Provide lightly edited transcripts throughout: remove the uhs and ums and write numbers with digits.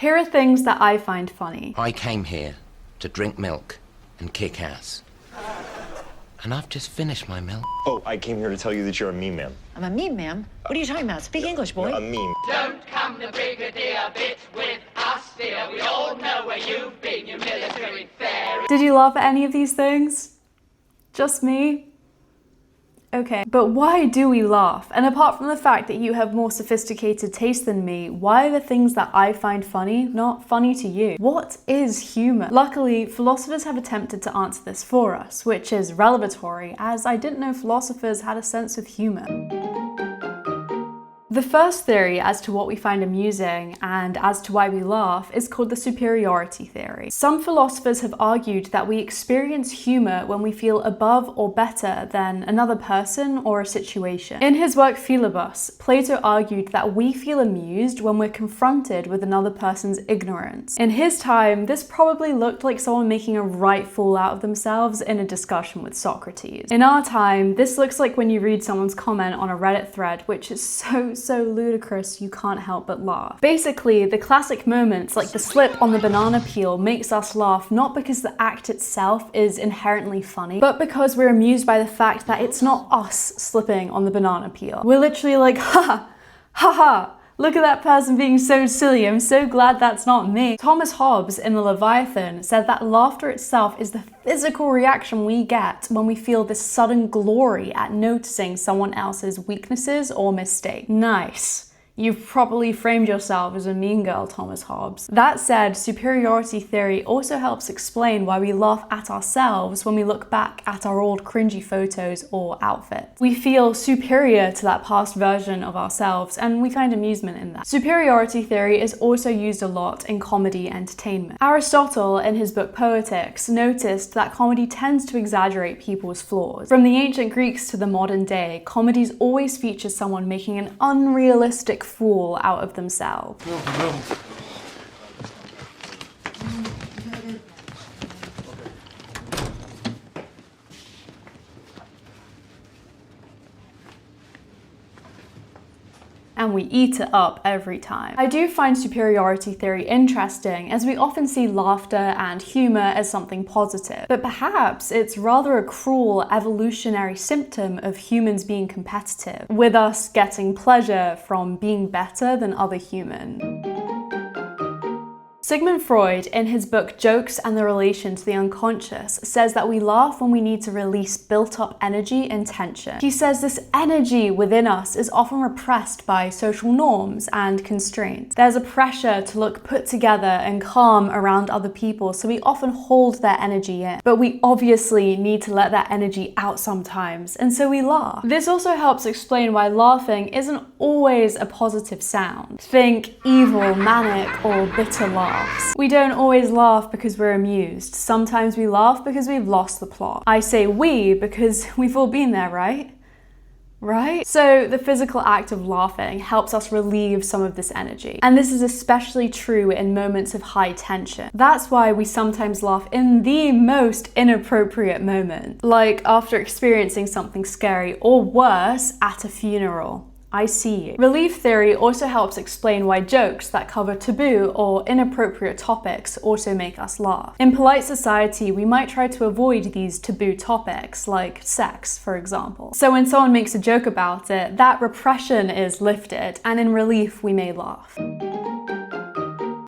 Here are things that I find funny. I came here to drink milk and kick ass. And I've just finished my milk. Oh, I came here to tell you that you're a meme, ma'am. I'm a meme, ma'am? What are you talking about? Speak English, boy. A meme. Don't come the brigadier bit with us, dear. We all know where you've been, you military fairy. Did you laugh at any of these things? Just me? Okay, but why do we laugh? And apart from the fact that you have more sophisticated taste than me, why are the things that I find funny not funny to you? What is humor? Luckily, philosophers have attempted to answer this for us, which is revelatory, as I didn't know philosophers had a sense of humor. The first theory as to what we find amusing and as to why we laugh is called the Superiority Theory. Some philosophers have argued that we experience humor when we feel above or better than another person or a situation. In his work Philebus, Plato argued that we feel amused when we're confronted with another person's ignorance. In his time, this probably looked like someone making a right fool out of themselves in a discussion with Socrates. In our time, this looks like when you read someone's comment on a Reddit thread, which is so ludicrous you can't help but laugh. Basically, the classic moments like the slip on the banana peel makes us laugh not because the act itself is inherently funny, but because we're amused by the fact that it's not us slipping on the banana peel. We're literally like, ha ha, look at that person being so silly, I'm so glad that's not me. Thomas Hobbes in the Leviathan said that laughter itself is the physical reaction we get when we feel this sudden glory at noticing someone else's weaknesses or mistakes. Nice. You've properly framed yourself as a mean girl, Thomas Hobbes. That said, superiority theory also helps explain why we laugh at ourselves when we look back at our old cringy photos or outfits. We feel superior to that past version of ourselves, and we find amusement in that. Superiority theory is also used a lot in comedy entertainment. Aristotle, in his book Poetics, noticed that comedy tends to exaggerate people's flaws. From the ancient Greeks to the modern day, comedies always feature someone making an unrealistic fool out of themselves. And we eat it up every time. I do find superiority theory interesting, as we often see laughter and humor as something positive, but perhaps it's rather a cruel evolutionary symptom of humans being competitive, with us getting pleasure from being better than other humans. Sigmund Freud, in his book Jokes and the Relation to the Unconscious, says that we laugh when we need to release built-up energy and tension. He says this energy within us is often repressed by social norms and constraints. There's a pressure to look put together and calm around other people, so we often hold their energy in. But we obviously need to let that energy out sometimes, and so we laugh. This also helps explain why laughing isn't always a positive sound. Think evil, manic, or bitter laugh. We don't always laugh because we're amused. Sometimes we laugh because we've lost the plot. I say we because we've all been there, right? Right? So the physical act of laughing helps us relieve some of this energy. And this is especially true in moments of high tension. That's why we sometimes laugh in the most inappropriate moments, like after experiencing something scary, or worse, at a funeral. I see you. Relief theory also helps explain why jokes that cover taboo or inappropriate topics also make us laugh. In polite society, we might try to avoid these taboo topics, like sex, for example. So when someone makes a joke about it, that repression is lifted, and in relief, we may laugh.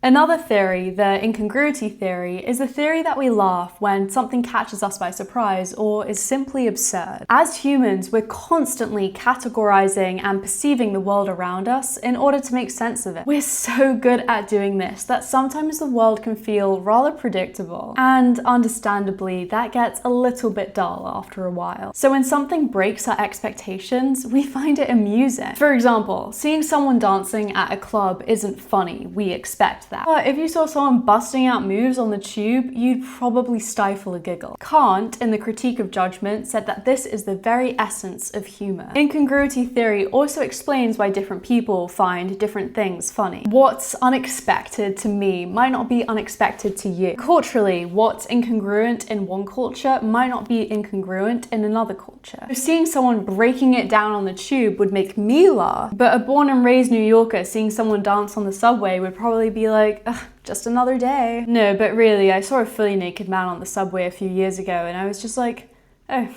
Another theory, the Incongruity Theory, is the theory that we laugh when something catches us by surprise or is simply absurd. As humans, we're constantly categorizing and perceiving the world around us in order to make sense of it. We're so good at doing this that sometimes the world can feel rather predictable, and understandably, that gets a little bit dull after a while. So when something breaks our expectations, we find it amusing. For example, seeing someone dancing at a club isn't funny, we expect that. But if you saw someone busting out moves on the tube, you'd probably stifle a giggle. Kant, in the Critique of Judgment, said that this is the very essence of humor. Incongruity theory also explains why different people find different things funny. What's unexpected to me might not be unexpected to you. Culturally, what's incongruent in one culture might not be incongruent in another culture. So seeing someone breaking it down on the tube would make me laugh, but a born and raised New Yorker seeing someone dance on the subway would probably be like, like, ugh, just another day. No, but really, I saw a fully naked man on the subway a few years ago and I was just like, oh,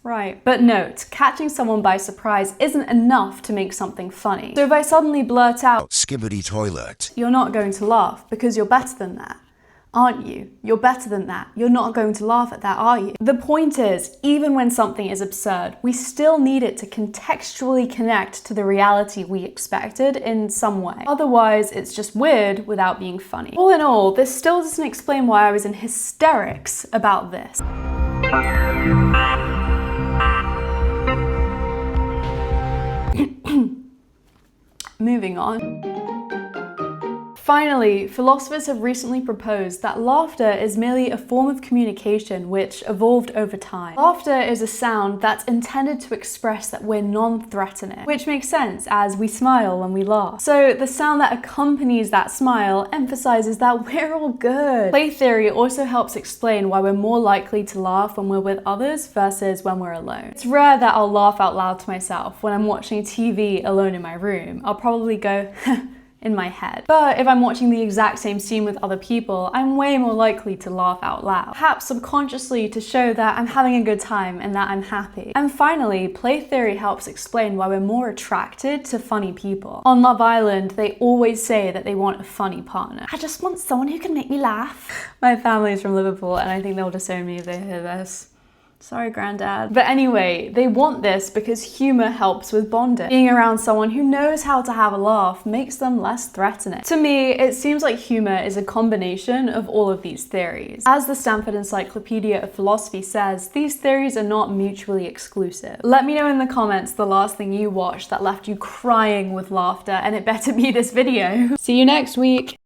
right. But note, catching someone by surprise isn't enough to make something funny. So if I suddenly blurt out, "Skibbity toilet," you're not going to laugh because you're better than that. Aren't you? You're better than that. You're not going to laugh at that, are you? The point is, even when something is absurd, we still need it to contextually connect to the reality we expected in some way. Otherwise, it's just weird without being funny. All in all, this still doesn't explain why I was in hysterics about this. Moving on. Finally, philosophers have recently proposed that laughter is merely a form of communication which evolved over time. Laughter is a sound that's intended to express that we're non-threatening, which makes sense as we smile when we laugh. So the sound that accompanies that smile emphasizes that we're all good. Play theory also helps explain why we're more likely to laugh when we're with others versus when we're alone. It's rare that I'll laugh out loud to myself. When I'm watching TV alone in my room, I'll probably go in my head. But if I'm watching the exact same scene with other people, I'm way more likely to laugh out loud, perhaps subconsciously to show that I'm having a good time and that I'm happy. And finally, play theory helps explain why we're more attracted to funny people. On Love Island, they always say that they want a funny partner. I just want someone who can make me laugh. My family's from Liverpool and I think they'll disown me if they hear this. Sorry, Granddad. But anyway, they want this because humor helps with bonding. Being around someone who knows how to have a laugh makes them less threatening. To me, it seems like humor is a combination of all of these theories. As the Stanford Encyclopedia of Philosophy says, these theories are not mutually exclusive. Let me know in the comments the last thing you watched that left you crying with laughter, and it better be this video. See you next week.